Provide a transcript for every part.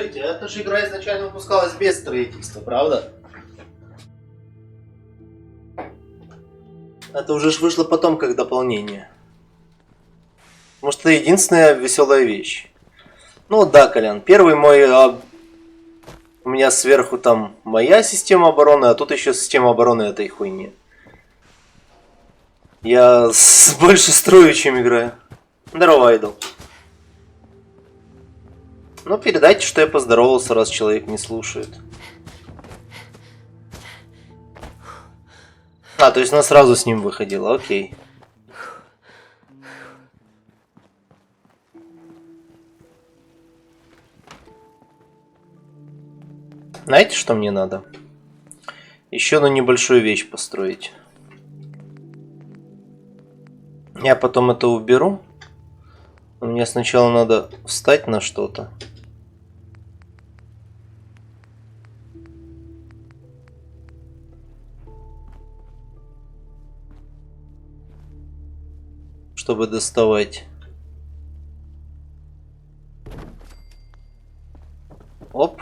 Эта же игра изначально выпускалась без строительства, правда? Это уже ж вышло потом как дополнение. Может, это единственная веселая вещь. Ну да, Колян, первый мой... у меня сверху там моя система обороны, а тут еще система обороны этой хуйни. Я больше строю, чем играю. Здорово, Айдол. Ну, передайте, что я поздоровался, раз человек не слушает. А, то есть она сразу с ним выходила, окей. Знаете, что мне надо? Еще одну небольшую вещь построить. Я потом это уберу. Мне сначала надо встать на что-то. Чтобы доставать. Оп.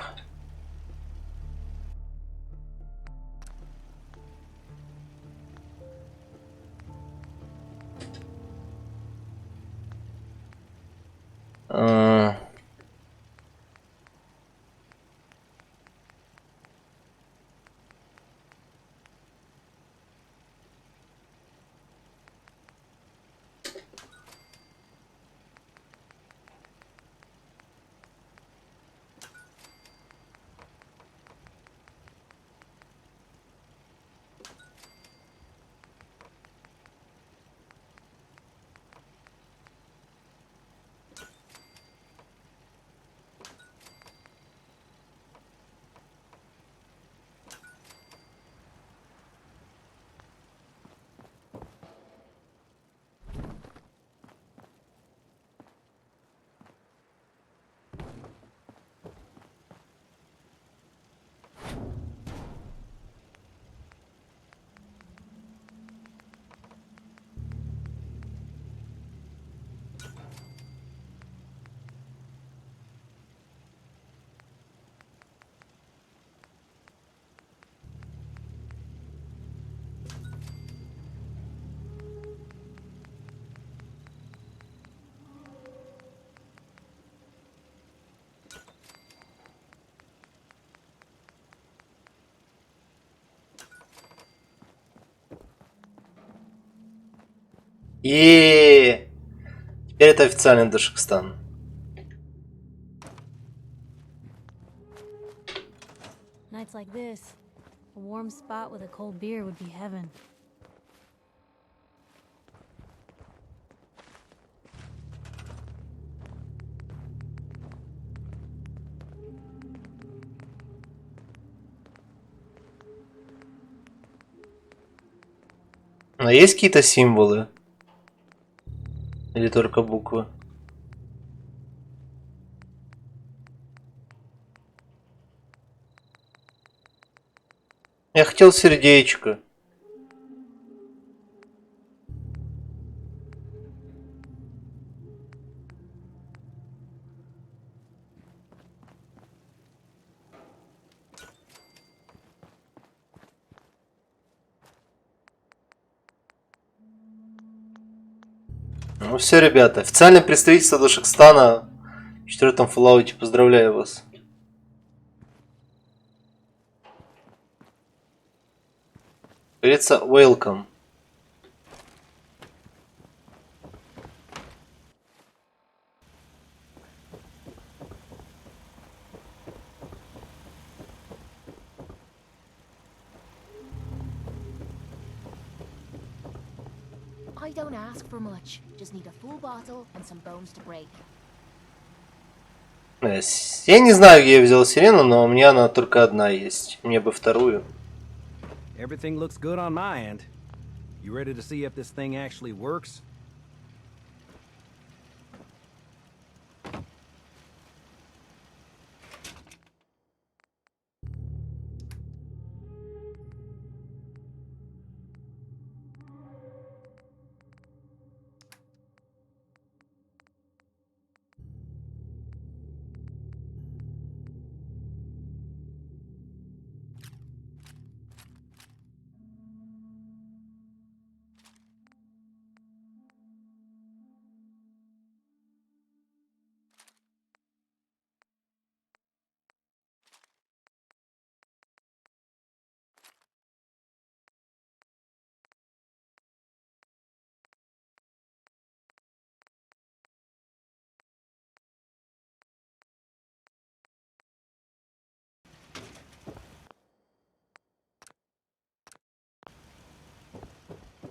И теперь это официальный Дашикстан. Nights like this, a warm spot with a cold beer would be heaven. А есть какие-то символы? Или только буквы? Я хотел сердечко. Ну все, ребята, официальное представительство Дашикстана в 4-м Fallout, поздравляю вас. Говорится, welcome. I don't ask for much. Just need a full bottle and some bones to break. Я не знаю, где я взял сирену, но у меня она только одна есть. Мне бы вторую. Everything looks good on my end. You ready to see if this thing actually works?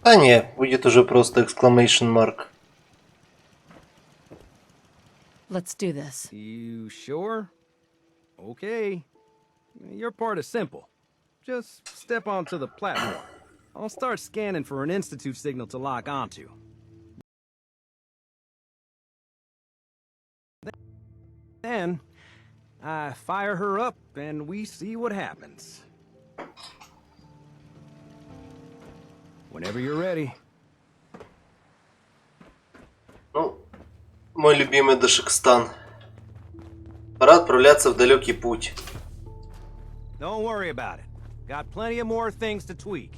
А не, будет уже просто exclamation mark. Let's do this. You sure? Okay. Your part is simple. Just step onto the platform. I'll start scanning for an institute signal to lock onto. Then, I fire her up and we see what happens. Whenever you're ready. Ну, мой любимый Дашикстан. Пора отправляться в далекий путь. Don't worry about it. Got plenty of more things to tweak.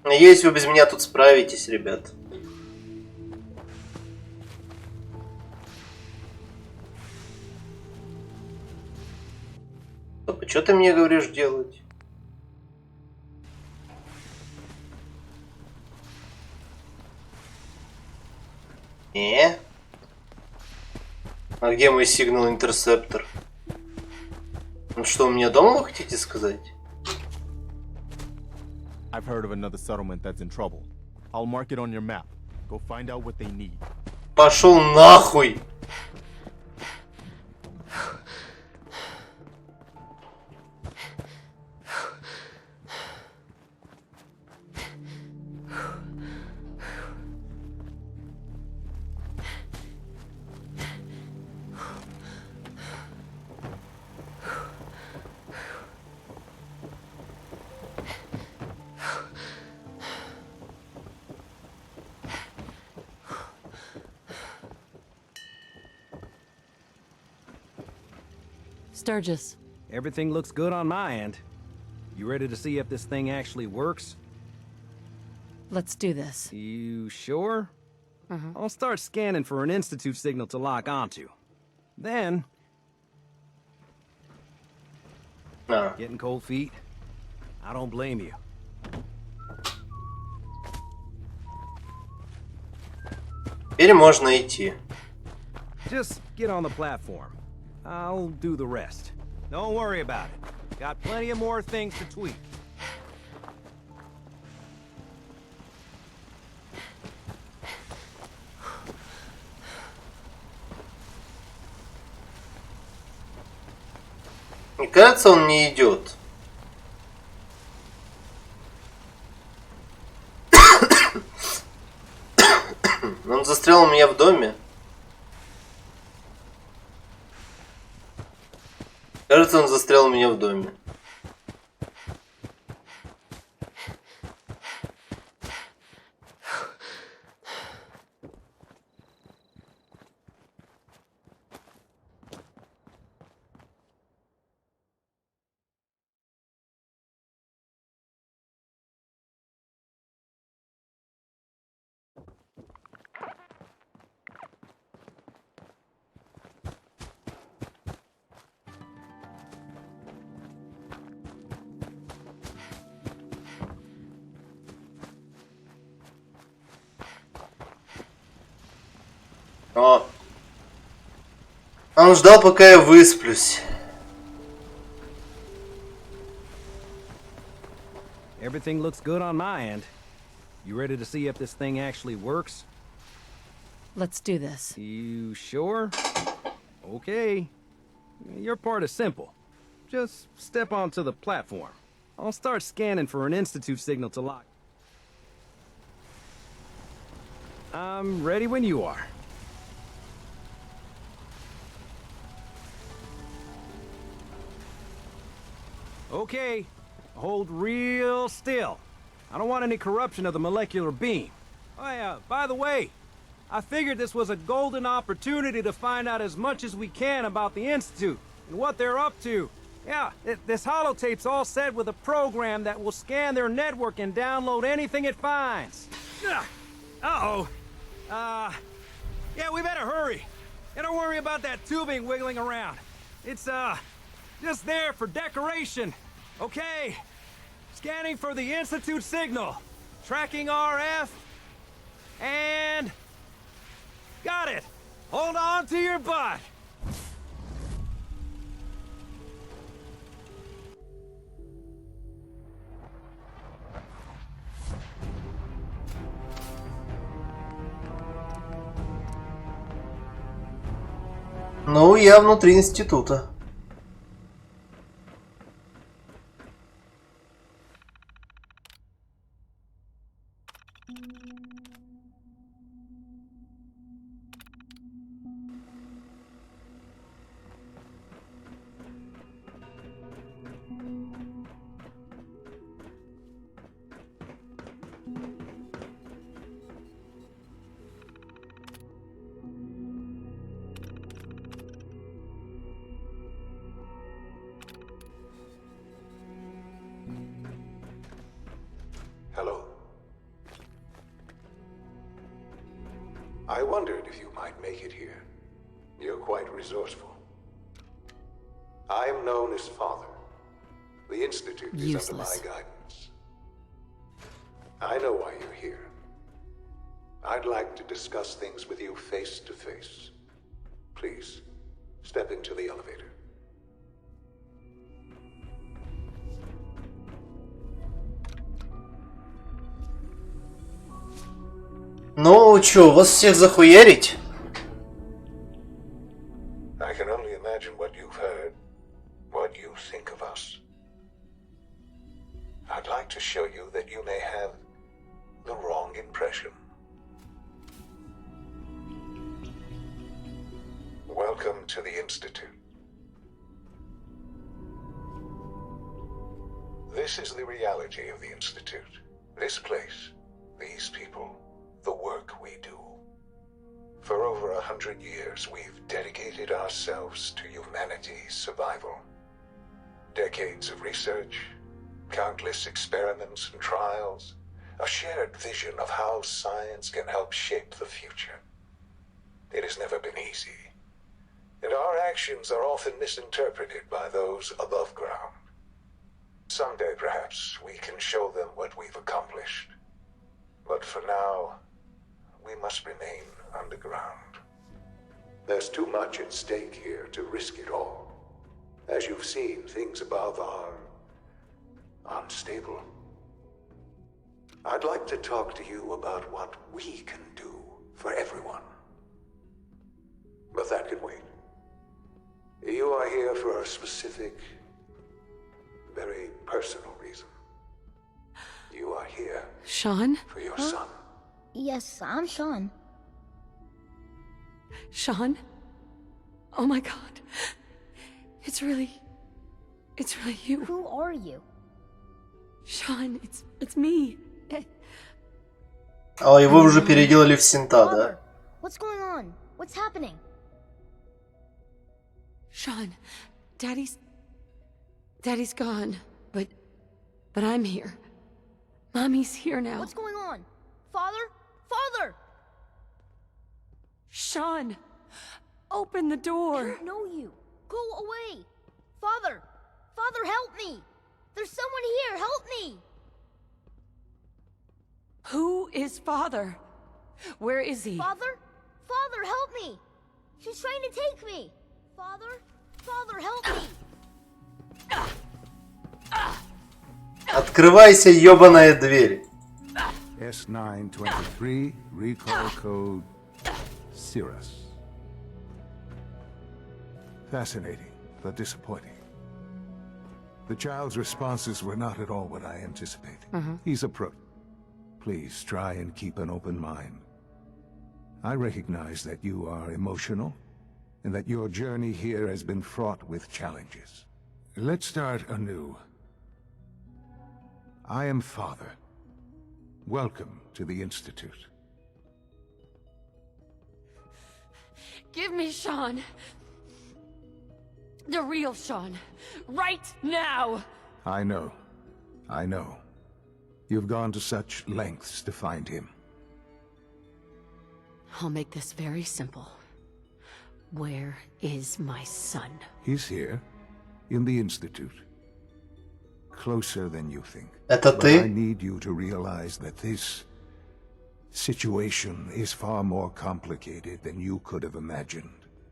Надеюсь, вы без меня тут справитесь, ребят. Стоп, а что ты мне говоришь делать? Не? А где мой сигнал интерсептор? Ну что, у меня дома вы хотите сказать? I've heard of another settlement that's in trouble. I'll mark it on your map. Go find out what they need. Пошел нахуй! Sturgis. Everything looks good on my end. You ready to see if this thing actually works? Let's do this. You sure? I'll start scanning for an institute signal to lock onto. Then, getting cold feet? I don't blame you. Теперь можно идти. Just get on the platform. I'll do the rest. Don't worry about it. Got plenty of more things to tweak. Мне кажется, он не идет. Он застрял у меня в доме. Кажется, он застрял у меня в доме. О. Он ждал, пока я высплюсь. Everything looks good on my end. You ready to see if this thing actually works? Let's do this. You sure? Okay. Your part is simple. Just step onto the platform. I'll start scanning for an institute signal to lock. I'm ready when you are. Okay, hold real still. I don't want any corruption of the molecular beam. Oh yeah, by the way, I figured this was a golden opportunity to find out as much as we can about the Institute and what they're up to. Yeah, this holotape's all set with a program that will scan their network and download anything it finds. Uh-oh. Yeah, we better hurry. And don't worry about that tubing wiggling around. It's Just there for decoration. Okay. Scanning for the Institute signal. Tracking RF. And... got it. Hold on to your butt. Ну, я внутри института. Hello. I wondered if you might make it here. You're quite resourceful. I am known as Father. The Institute is under my guidance. I know why you're here. I'd like to discuss things with you face to face. Please, step into the elevator. Ну, чё, вас всех захуярить? I can only imagine what you've heard, what you think of us. I'd like to show you that you may have the wrong impression. Welcome to the Institute. This is the reality of the Institute. This place, these people, the work we do. For over 100 years, we've dedicated ourselves to humanity's survival. Decades of research, countless experiments and trials, a shared vision of how science can help shape the future. It has never been easy, and our actions are often misinterpreted by those above ground. Someday, perhaps, we can show them what we've accomplished. But for now, we must remain underground. There's too much at stake here to risk it all. As you've seen, things above are unstable. I'd like to talk to you about what we can do for everyone. But that can wait. You are here for a specific, very personal reason. You are here Sean? for your son. Yes, I'm Sean. Sean? Oh my god. It's really you. Who are you? Sean, it's me. А его уже переделали в Синта, да? Father, what's going on? What's happening? Sean, Daddy's gone, but I'm here. Mommy's here now. What's going on? Father? Father! Sean, open the I door. don't know you. Go away. Father! Father, help me! There's someone here. Help me! Who is Father? Where is he? Father? Father, help me! She's trying to take me! Father? Father, help me! Открывайся, ёбаная дверь. S923, recall code Cirrus. Fascinating, but disappointing. The child's responses were not at all what I anticipated. He's approached. Please try and keep an open mind. I recognize that you are emotional, and that your journey here has been fraught with challenges. Let's start anew. I am Father. Welcome to the Institute. Give me Sean. The real Sean. Right now! I know. You've gone to such lengths to find him. I'll make this very simple. Where is my son? He's here. In the Institute. Closer than you think. Это But I ты? need you to realize that this situation is far more complicated than you could have imagined.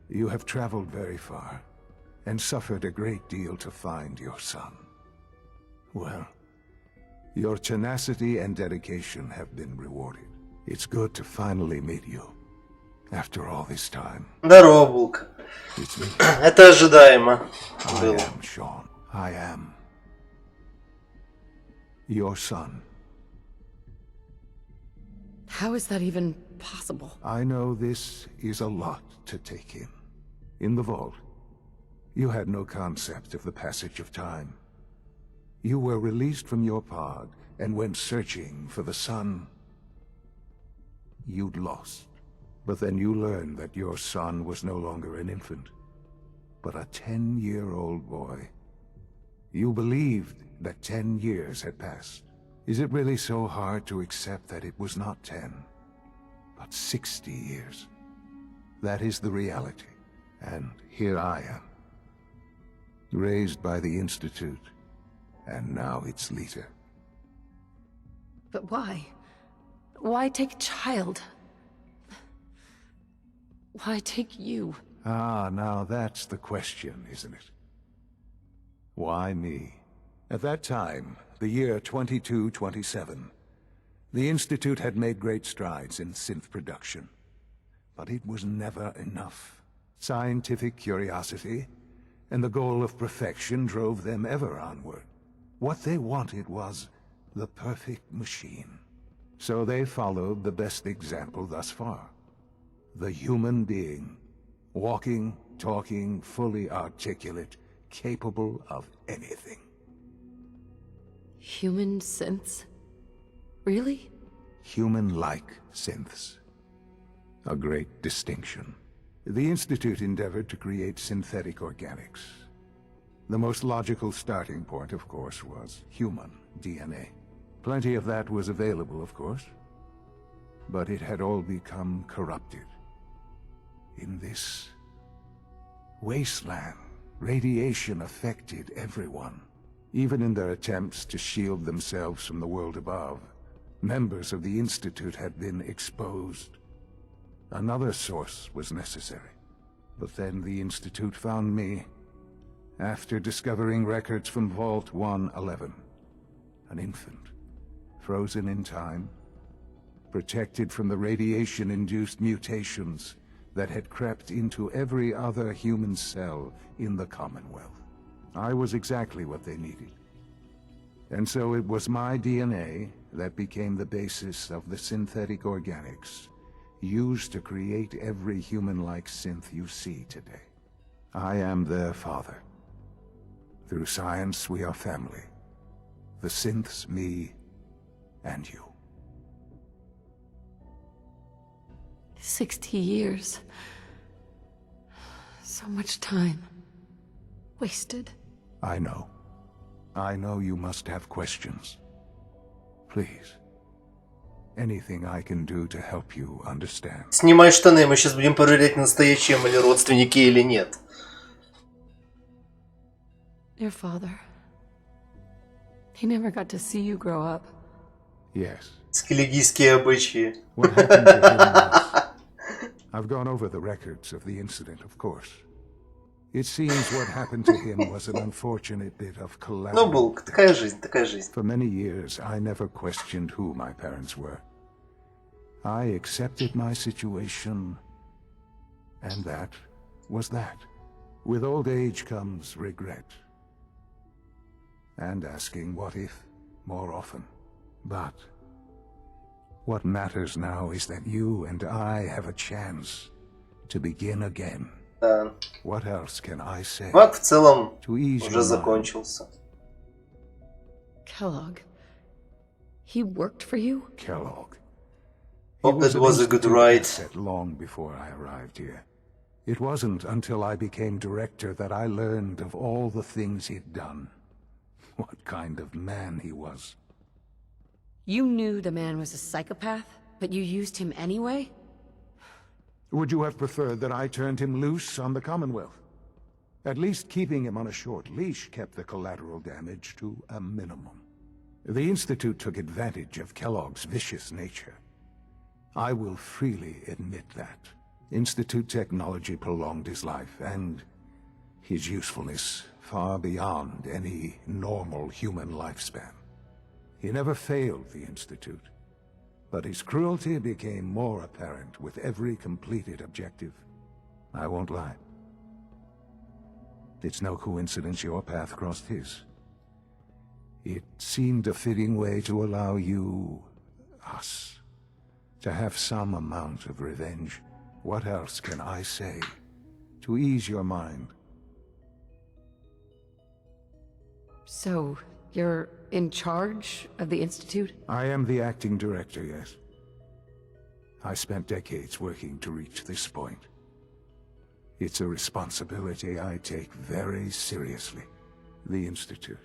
You have traveled very far and suffered a great deal to find your son. Well, your tenacity and dedication have been rewarded. It's good to finally meet you after all this time. Здорово, Булка. It's me. Это ожидаемо I было. am Sean. I am your son. How is that even possible? I know this is a lot to take in. In the vault, you had no concept of the passage of time. You were released from your pod and went searching for the son you'd lost. But then you learned that your son was no longer an infant, but a 10-year-old boy. You believed that 10 years had passed. Is it really so hard to accept that it was not 10, but 60 years? That is the reality. And here I am, raised by the Institute, and now its leader. But why? Why take a child? Why take you? Ah, now that's the question, isn't it? Why me? At that time, the year 2227, the Institute had made great strides in synth production. But it was never enough. Scientific curiosity and the goal of perfection drove them ever onward. What they wanted was the perfect machine. So they followed the best example thus far. The human being. Walking, talking, fully articulate, capable of anything. Human synths? Really? Human-like synths. A great distinction. The Institute endeavored to create synthetic organics. The most logical starting point, of course, was human DNA. Plenty of that was available, of course. But it had all become corrupted. In this wasteland, radiation affected everyone. Even in their attempts to shield themselves from the world above, members of the Institute had been exposed. Another source was necessary. But then the Institute found me, after discovering records from Vault 111. An infant, frozen in time, protected from the radiation-induced mutations that had crept into every other human cell in the Commonwealth. I was exactly what they needed. And so it was my DNA that became the basis of the synthetic organics used to create every human-like synth you see today. I am their father. Through science, we are family. The synths, me, and you. 60 years. So much time. Wasted. I know. I know you must have questions. Please. Anything I can do to help you understand. Снимай штаны, мы сейчас будем проверять, настоящие мы ли родственники или нет. Your father. He never got to see you grow up. Yes. Скеллигийские обычаи. What happened to him was... I've gone over the records of the incident, of course. It seems what happened to him was an unfortunate bit of collateral. Ну, Булк, такая жизнь, такая жизнь. For many years, I never questioned who my parents were. I accepted my situation, and that was that. With old age comes regret. And asking what if more often. But what matters now is that you and I have a chance to begin again. Да. What else can I say? Вот в целом To ease уже your mind. закончился. Kellogg. He worked for you? Kellogg. Hope that an was a good Institute ride. asset long before I arrived here. It wasn't until I became director that I learned of all the things he'd done. What kind of man he was. You knew the man was a psychopath, but you used him anyway? Would you have preferred that I turned him loose on the Commonwealth? At least keeping him on a short leash kept the collateral damage to a minimum. The Institute took advantage of Kellogg's vicious nature. I will freely admit that. Institute technology prolonged his life, and his usefulness far beyond any normal human lifespan. He never failed the Institute, but his cruelty became more apparent with every completed objective. I won't lie. It's no coincidence your path crossed his. It seemed a fitting way to allow you, us, to have some amount of revenge. What else can I say to ease your mind? So, you're in charge of the Institute? I am the acting director, yes. I spent decades working to reach this point. It's a responsibility I take very seriously. The Institute.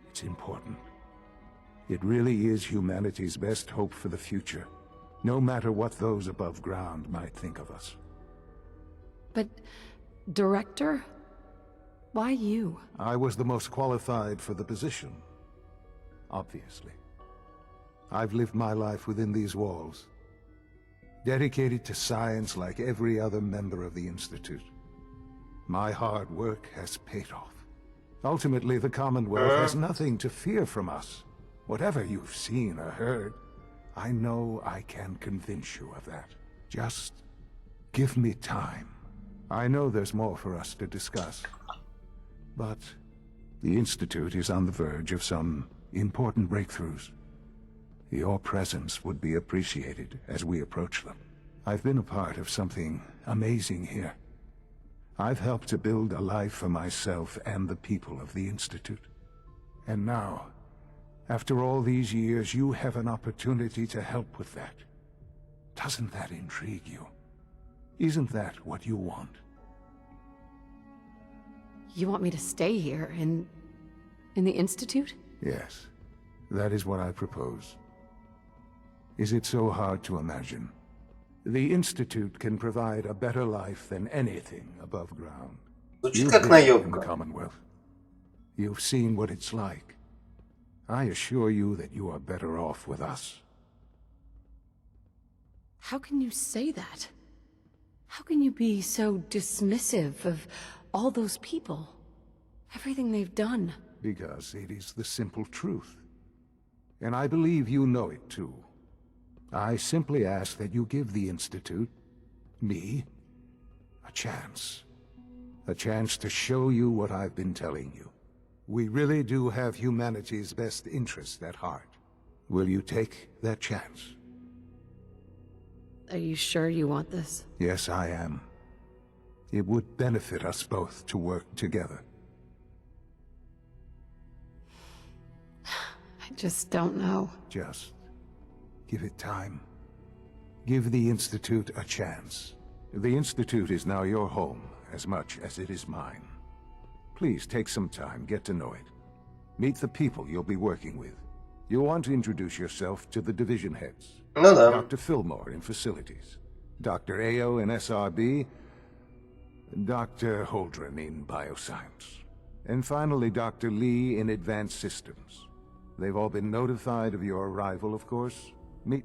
It's important. It really is humanity's best hope for the future, no matter what those above ground might think of us. But, Director? Why you? I was the most qualified for the position, obviously. I've lived my life within these walls, dedicated to science like every other member of the Institute. My hard work has paid off. Ultimately, the Commonwealth has nothing to fear from us. Whatever you've seen or heard, I know I can convince you of that. Just give me time. I know there's more for us to discuss. But the Institute is on the verge of some important breakthroughs. Your presence would be appreciated as we approach them. I've been a part of something amazing here. I've helped to build a life for myself and the people of the Institute. And now, after all these years, you have an opportunity to help with that. Doesn't that intrigue you? Isn't that what you want? You want me to stay here, in the Institute? Yes, that is what I propose. Is it so hard to imagine? The Institute can provide a better life than anything above ground. Звучит You've как been in the наебка. Commonwealth. You've seen what it's like. I assure you that you are better off with us. How can you say that? How can you be so dismissive of all those people? Everything they've done? Because it is the simple truth. And I believe you know it too. I simply ask that you give the Institute, me, a chance. A chance to show you what I've been telling you. We really do have humanity's best interest at heart. Will you take that chance? Are you sure you want this? Yes, I am. It would benefit us both to work together. I just don't know. Just give it time. Give the Institute a chance. The Institute is now your home as much as it is mine. Please take some time, get to know it. Meet the people you'll be working with. You'll want to introduce yourself to the division heads. Ну да. Dr. Fillmore in facilities. Dr. Ayo in SRB. Dr. Holdren in bioscience. And finally, Dr. Lee in advanced systems. They've all been notified of your arrival, of course. Meet...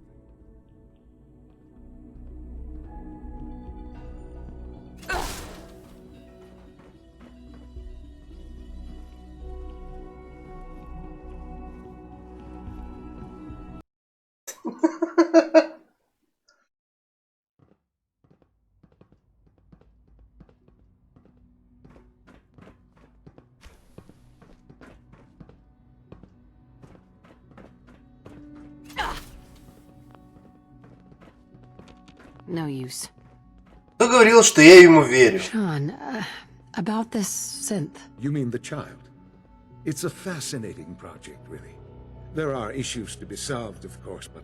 No use. Кто говорил, что я ему верю? Sean, about this synth. You mean the child? It's a fascinating project, really. There are issues to be solved, of course, but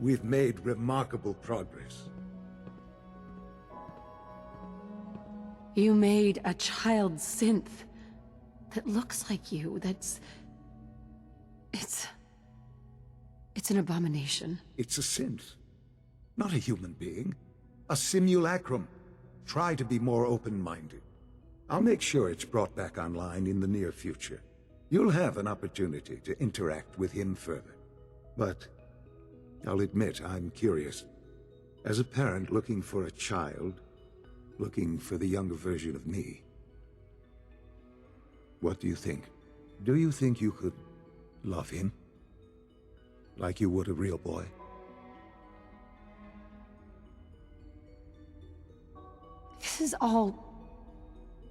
we've made remarkable progress. You made a child synth that looks like you, It's an abomination. It's a synth, not a human being. A simulacrum. Try to be more open-minded. I'll make sure it's brought back online in the near future. You'll have an opportunity to interact with him further. But I'll admit I'm curious. As a parent looking for a child, looking for the younger version of me, what do you think? Do you think you could love him? Like you would a real boy? This is all...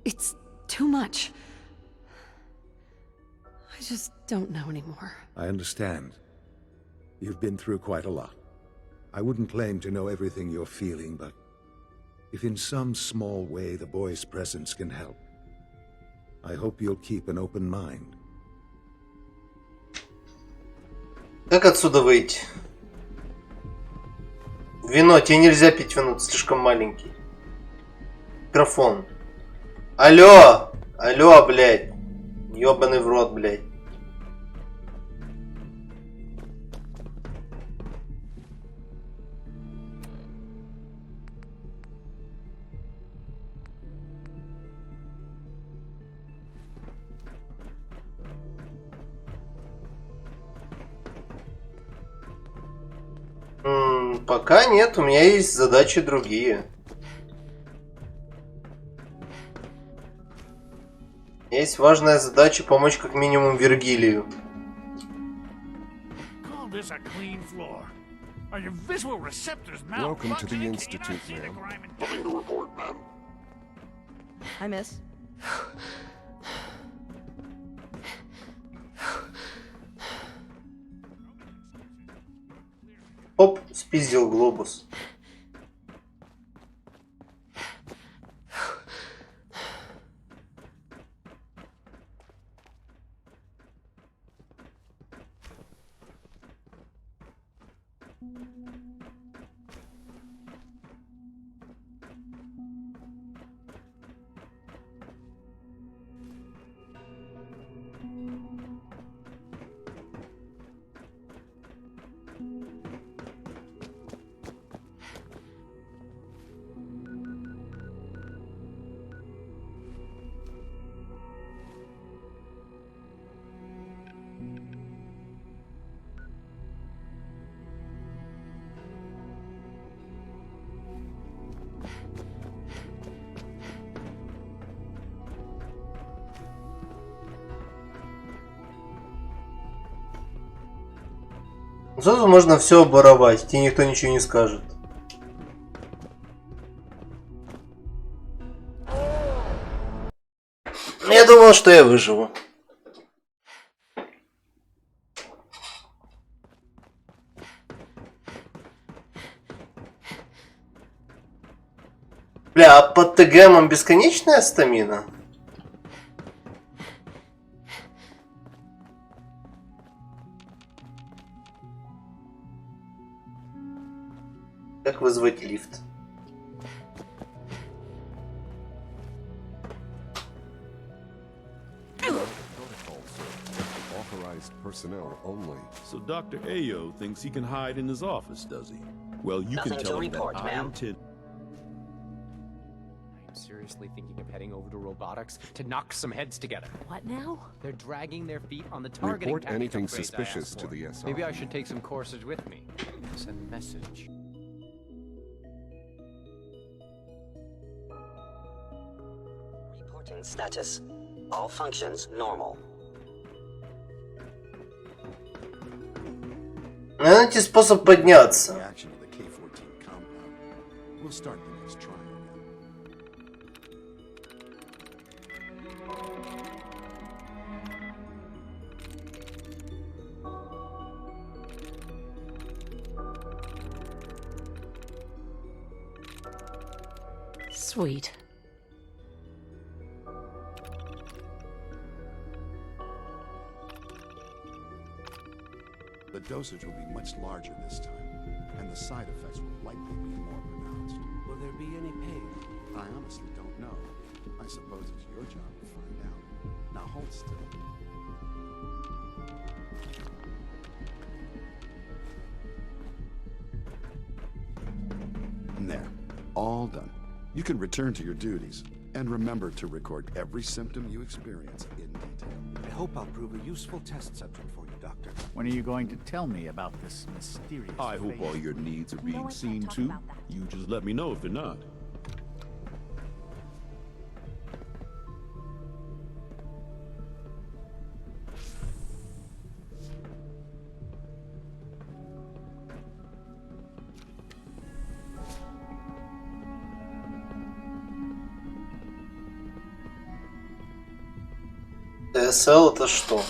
it's too much. I just don't know anymore. I understand. You've been through quite a lot. I wouldn't claim to know everything you're feeling, but if in some small way the boy's presence can help, I hope you'll keep an open mind. Как отсюда выйти? Вино, тебе нельзя пить вино, ты слишком маленький. Микрофон. Алло! Алло, блядь. Ёбаный в рот, блядь. Пока нет, у меня есть задачи другие. Есть важная задача помочь как минимум Вергилию. Welcome to the Institute, ma'am. Hi, miss. Оп, спиздил глобус. Зато можно все оборовать, тебе никто ничего не скажет. Я думал, что я выживу. Бля, а под ТГМом бесконечная стамина? Как вызвать лифт? Authorized personnel only. So Dr. Ayo thinks he can hide in his office, does he? Well, you can tell him that I intend... I'm seriously thinking of heading over to robotics to knock some heads together. What now? They're dragging their feet on the targeting Report tactic anything upgrades I suspicious asked to for. the SR. Maybe I should take some courses with me. Send message. Reporting status. All functions normal. Найти способ подняться. We'll start the next trial Sweet. The dosage will be much larger this time, and the side effects will likely be more pronounced. Will there be any pain? I honestly don't know. I suppose it's your job to find out. Now hold still. There. All done. You can return to your duties, and remember to record every symptom you experience in detail. I hope I'll prove a useful test subject for you, Doctor. When are you going to tell me about this mysterious I hope all your needs are being seen to. You just let me know if they're not. ТСЛ это что?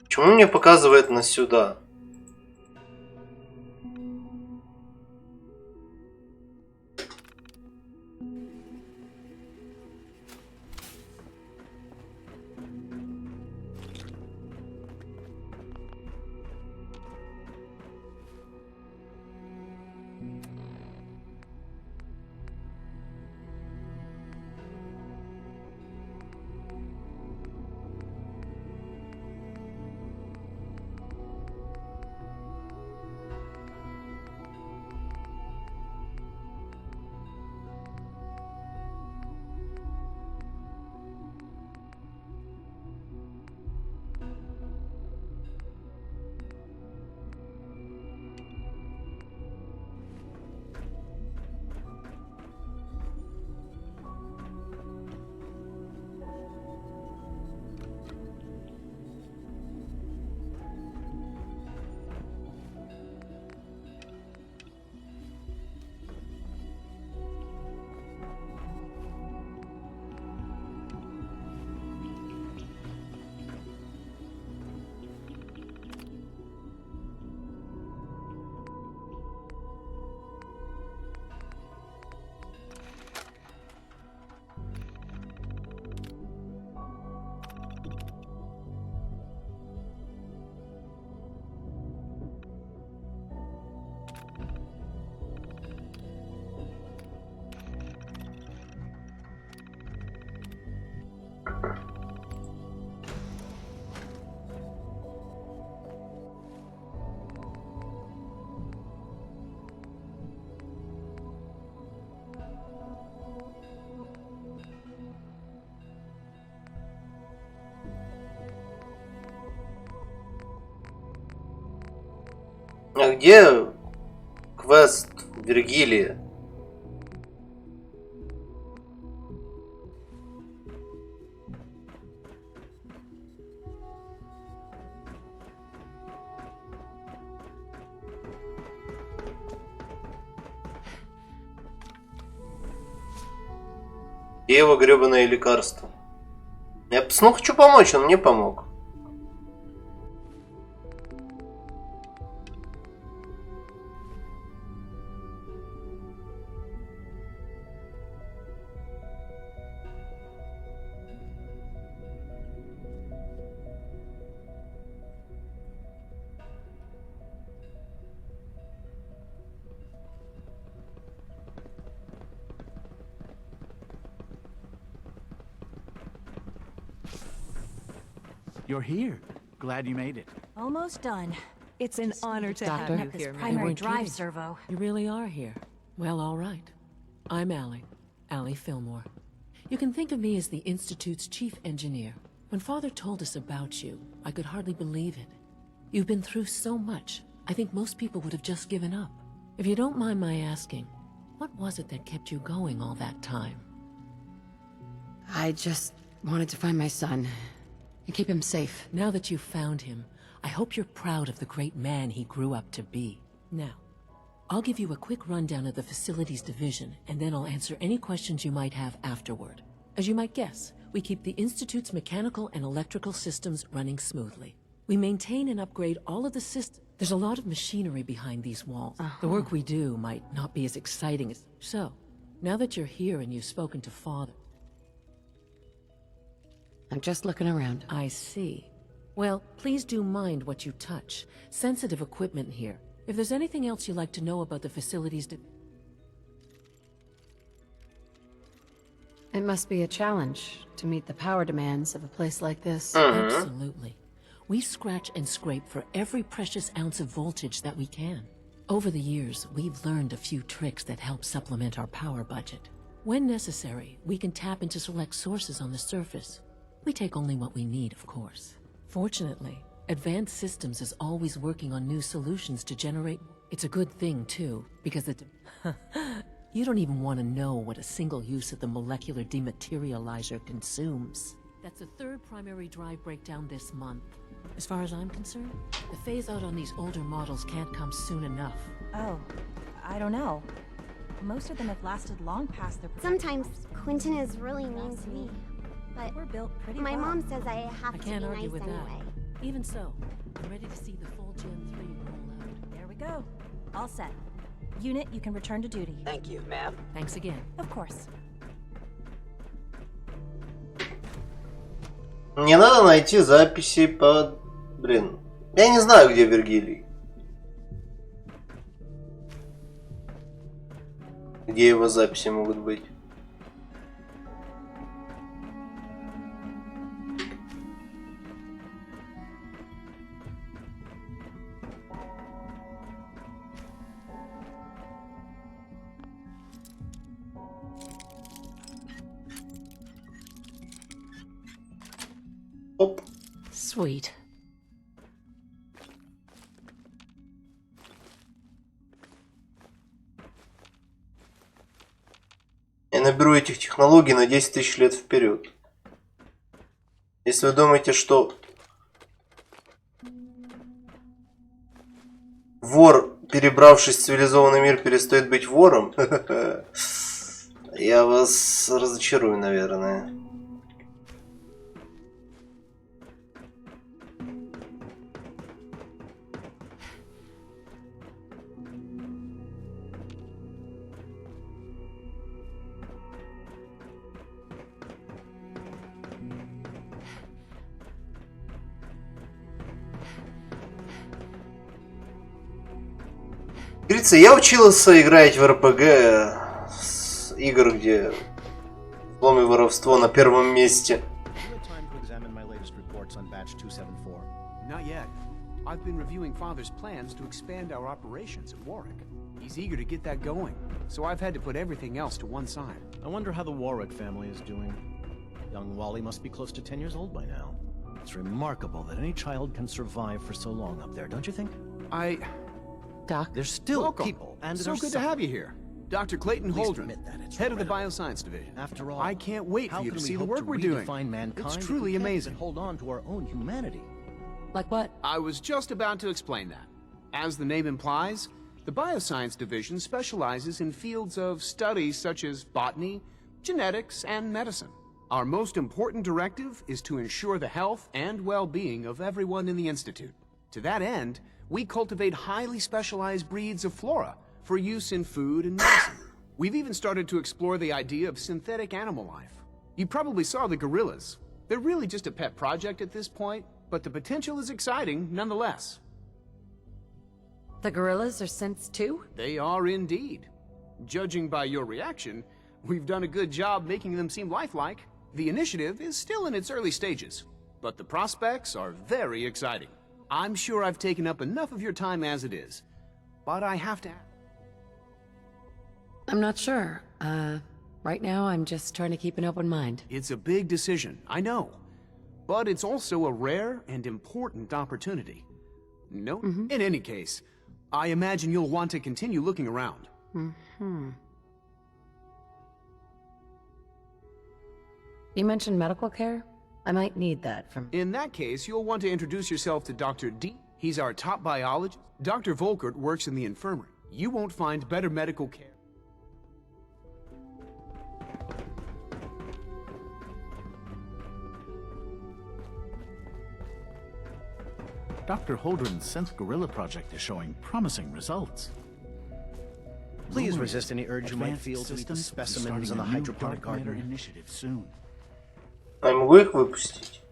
Почему мне показывает на сюда? А где квест Вергилия? Где его гребаное лекарство? Я пацану хочу помочь, он мне помог. You're here. Glad you made it. Almost done. It's an honor to Doctor, have you here, primary Mary. drive servo. You really are here. Well, all right. I'm Allie Fillmore. You can think of me as the Institute's chief engineer. When Father told us about you, I could hardly believe it. You've been through so much, I think most people would have just given up. If you don't mind my asking, what was it that kept you going all that time? I just wanted to find my son and keep him safe. Now that you've found him, I hope you're proud of the great man he grew up to be. Now, I'll give you a quick rundown of the facilities division, and then I'll answer any questions you might have afterward. As you might guess, we keep the Institute's mechanical and electrical systems running smoothly. We maintain and upgrade all of the systems. There's a lot of machinery behind these walls. The work we do might not be as exciting as... So, now that you're here and you've spoken to Father... I'm just looking around. I see. Well, please do mind what you touch. Sensitive equipment here. If there's anything else you'd like to know about the facilities... It must be a challenge to meet the power demands of a place like this. Absolutely. We scratch and scrape for every precious ounce of voltage that we can. Over the years, we've learned a few tricks that help supplement our power budget. When necessary, we can tap into select sources on the surface. We take only what we need, of course. Fortunately, Advanced Systems is always working on new solutions to generate... It's a good thing, too, because the... You don't even want to know what a single use of the molecular dematerializer consumes. That's the third primary drive breakdown this month. As far as I'm concerned, the phase-out on these older models can't come soon enough. Oh, I don't know. Most of them have lasted long past their... Sometimes Quentin is really mean to me, but we're built pretty my well. mom says I have to be Can't argue nice with anyway. that. Even so, I'm ready to see the full Gen 3 roll out. There we go. All set. Unit, you can return to duty. Thank you, ma'am. Thanks again. Of course. Мне надо найти записи по... Блин, я не знаю, где Вергилий. Где его записи могут быть? Оп. Sweet. Я наберу этих технологий на 10 тысяч лет вперед. Если вы думаете, что вор, перебравшись в цивилизованный мир, перестает быть вором, я вас разочарую, наверное. Говорится, я учился играть в РПГ с игр, где взлом и воровство на первом месте. Not yet. I've been reviewing Father's plans to expand our operations at Warwick. He's eager to get that going, so I've had to put everything else to one side. I wonder how the Warwick family is doing. Young Wally must be close to 10 years old by now. It's remarkable that any child can survive for so long up there, don't you think? Doc? There's still Welcome. people, and so good to have you here. Dr. Clayton Holdren, head of the Bioscience Division. After all, I can't wait for you to see the work we're doing. It's truly amazing. Hold on to our own humanity. Like what? I was just about to explain that. As the name implies, the Bioscience Division specializes in fields of study such as botany, genetics, and medicine. Our most important directive is to ensure the health and well-being of everyone in the Institute. To that end, we cultivate highly specialized breeds of flora for use in food and medicine. We've even started to explore the idea of synthetic animal life. You probably saw the gorillas. They're really just a pet project at this point, but the potential is exciting nonetheless. The gorillas are synths too? They are indeed. Judging by your reaction, we've done a good job making them seem lifelike. The initiative is still in its early stages, but the prospects are very exciting. I'm sure I've taken up enough of your time as it is, but I have to... I'm not sure. Right now I'm just trying to keep an open mind. It's a big decision, I know. But it's also a rare and important opportunity. No? In any case, I imagine you'll want to continue looking around. You mentioned medical care? I might need that from... In that case, you'll want to introduce yourself to Dr. D. He's our top biologist. Dr. Volkert works in the infirmary. You won't find better medical care. Dr. Holdren's synth gorilla project is showing promising results. Please resist any urge you might feel to meet the specimens in the hydroponic garden. Initiative soon. А я могу их выпустить?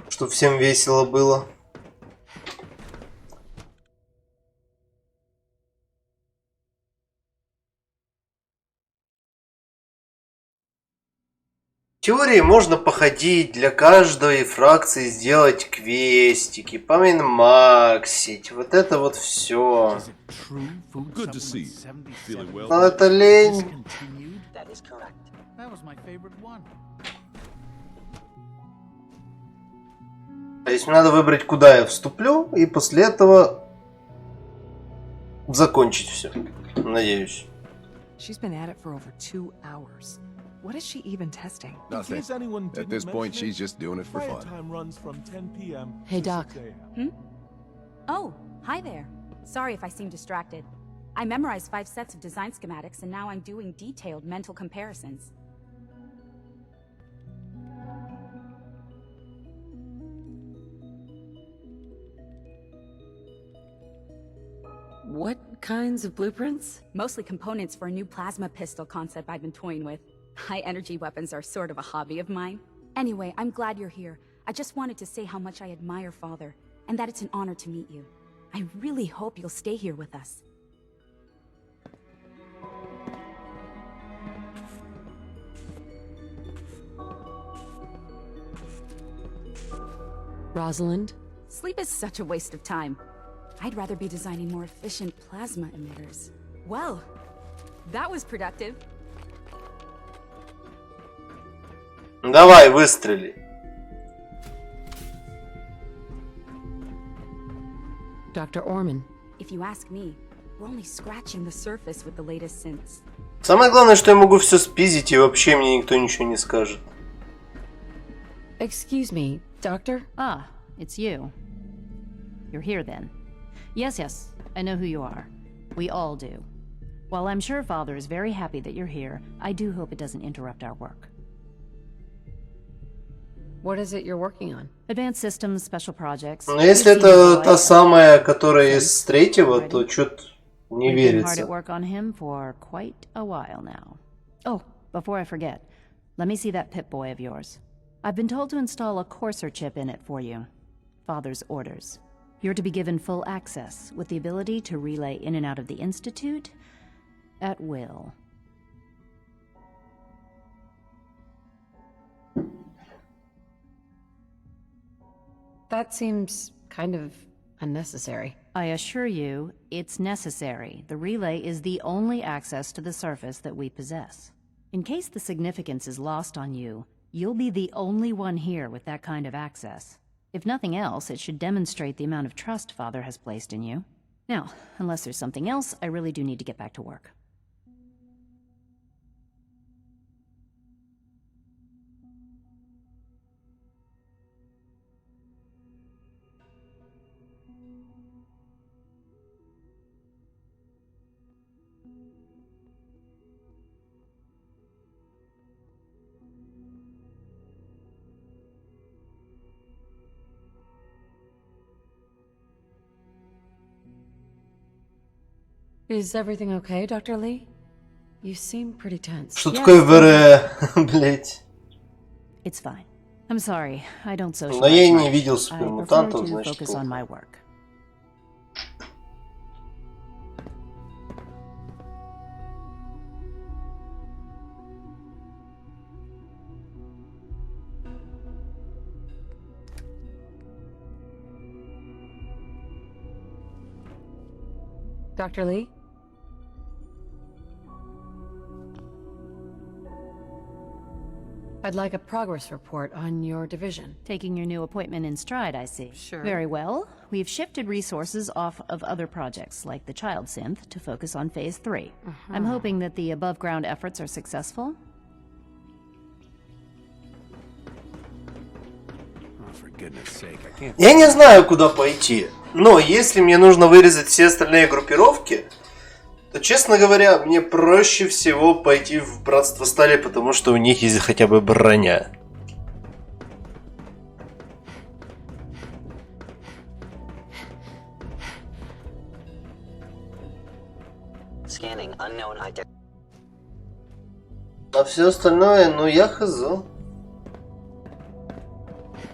Чтоб всем весело было. В теории можно походить, для каждой фракции сделать квестики, поминмаксить, вот это вот все. Good to see you. Feeling well? Но это лень. That is correct. That was my favorite one. То есть мне надо выбрать, куда я вступлю, и после этого закончить все. Надеюсь. She's been at it for over 2 hours. What is she even testing? Nothing. At this point, she's just doing it for fun. Time runs from 10 p.m. Hey, Doc. Oh, hi there. Sorry if I seem distracted. I memorized 5 sets of design schematics and now I'm doing detailed mental comparisons. What kinds of blueprints? Mostly components for a new plasma pistol concept I've been toying with. High-energy weapons are sort of a hobby of mine. Anyway, I'm glad you're here. I just wanted to say how much I admire Father, and that it's an honor to meet you. I really hope you'll stay here with us. Rosalind? Sleep is such a waste of time. I'd rather be designing more efficient plasma emitters. Well, that was productive. Давай, выстрели. Dr. Orman. If you ask me, we're only scratching the surface with the latest synths. Самое главное, что я могу все спиздить, и вообще мне никто ничего не скажет. Excuse me, Doctor? Ah, it's you. You're here then. Yes, I know who you are. We all do. While I'm sure Father is very happy that you're here, I do hope it doesn't interrupt our work. What is it you're working on? Advanced systems, special projects. Но если это та самая, которая из третьего, то что-то не We've been hard верится. at work on him for quite a while now. Oh, before I forget, let me see that Pip-Boy of yours. I've been told to install a courser chip in it for you. Father's orders. You're to be given full access, with the ability to relay in and out of the Institute at will. That seems kind of unnecessary. I assure you, it's necessary. The relay is the only access to the surface that we possess. In case the significance is lost on you, you'll be the only one here with that kind of access. If nothing else, it should demonstrate the amount of trust Father has placed in you. Now, unless there's something else, I really do need to get back to work. Is everything okay, Dr. Lee? You seem pretty tense. Что такое ВР, блять? It's fine. I'm sorry, I don't socialize Но я и не much. видел I супермутантов, prefer to значит, focus on my work. Dr. Lee? I'd like a progress report on your division. Taking your new appointment in stride, I see. Sure. Very well. We've shifted resources off of other projects, like the child synth, to focus on Phase 3. I'm hoping that the above-ground efforts are successful. For goodness sake, I can't... Я не знаю, куда пойти. Но если мне нужно вырезать все остальные группировки, то, честно говоря, мне проще всего пойти в Братство Стали, потому что у них есть хотя бы броня. Scanning unknown identity. А все остальное, ну я хз.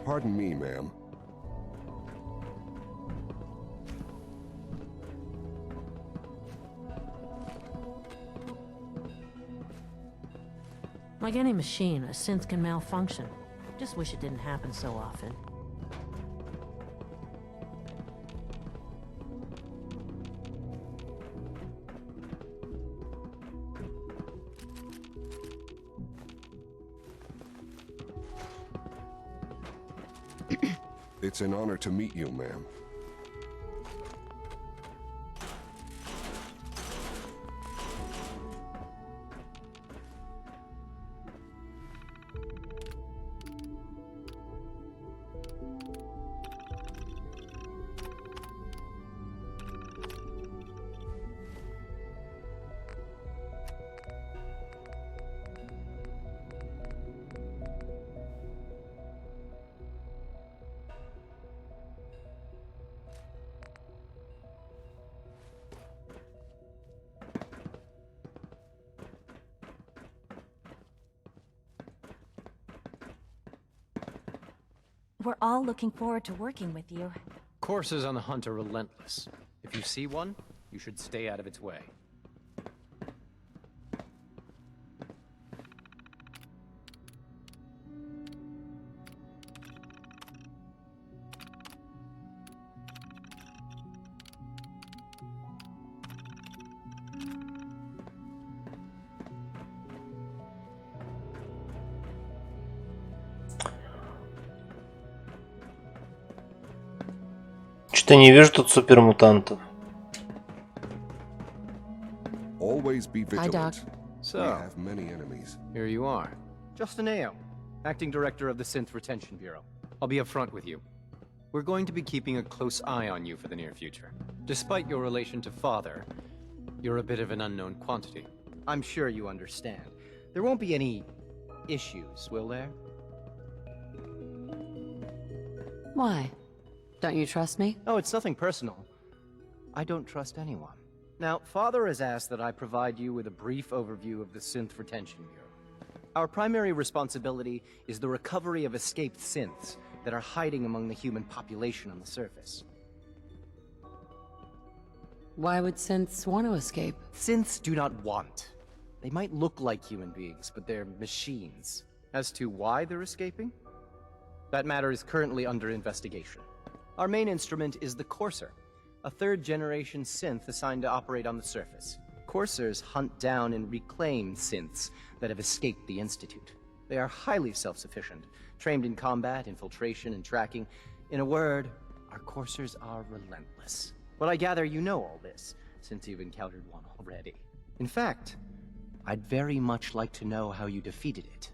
Pardon me, ma'am. Like any machine, a synth can malfunction. Just wish it didn't happen so often. It's an honor to meet you, ma'am. We're all looking forward to working with you. Coursers on the hunt are relentless. If you see one, you should stay out of its way. Что-то не вижу тут супермутантов. Always be Hi, Doc. vigilant. So, We have many enemies. here you are. Justin Ao, Acting Director of the Synth Retention Bureau. I'll be upfront with you. We're going to be keeping a close eye on you for the near future. Despite your relation to Father, you're a bit of an unknown quantity. I'm sure you understand. There won't be any issues, will there? Why? Don't you trust me? Oh, it's nothing personal. I don't trust anyone. Now, Father has asked that I provide you with a brief overview of the Synth Retention Bureau. Our primary responsibility is the recovery of escaped synths that are hiding among the human population on the surface. Why would synths want to escape? Synths do not want. They might look like human beings, but they're machines. As to why they're escaping? That matter is currently under investigation. Our main instrument is the Courser, a third-generation synth assigned to operate on the surface. Coursers hunt down and reclaim synths that have escaped the Institute. They are highly self-sufficient, trained in combat, infiltration, and tracking. In a word, our Coursers are relentless. But I gather you know all this, since you've encountered one already. In fact, I'd very much like to know how you defeated it.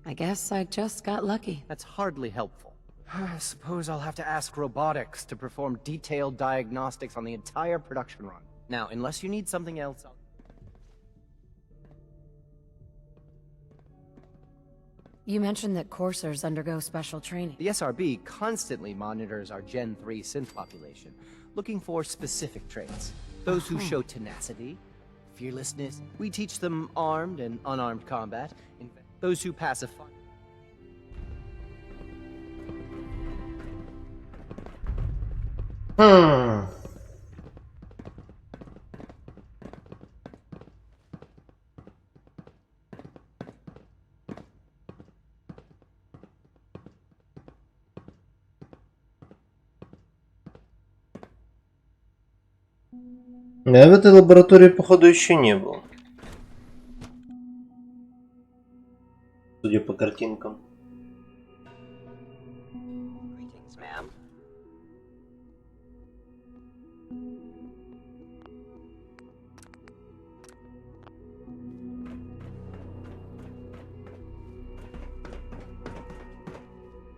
I guess I just got lucky. That's hardly helpful. I suppose I'll have to ask robotics to perform detailed diagnostics on the entire production run. Now, unless you need something else, You mentioned that coursers undergo special training. the SRB constantly monitors our Gen 3 synth population, looking for specific traits. Those who show tenacity, fearlessness. We teach them armed and unarmed combat. Those who pacify. Я в этой лаборатории, походу, еще не был. Судя по картинкам. Greetings, ma'am.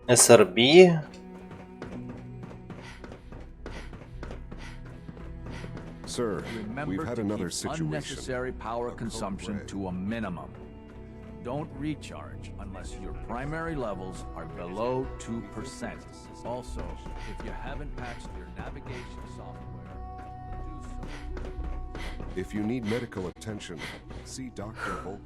SRB. Sir, we've had another situation. Unnecessary power consumption to a minimum. don't recharge unless your primary levels are below 2%. Also, if you haven't patched your navigation software, do so. If you need medical attention, see Dr. Volker.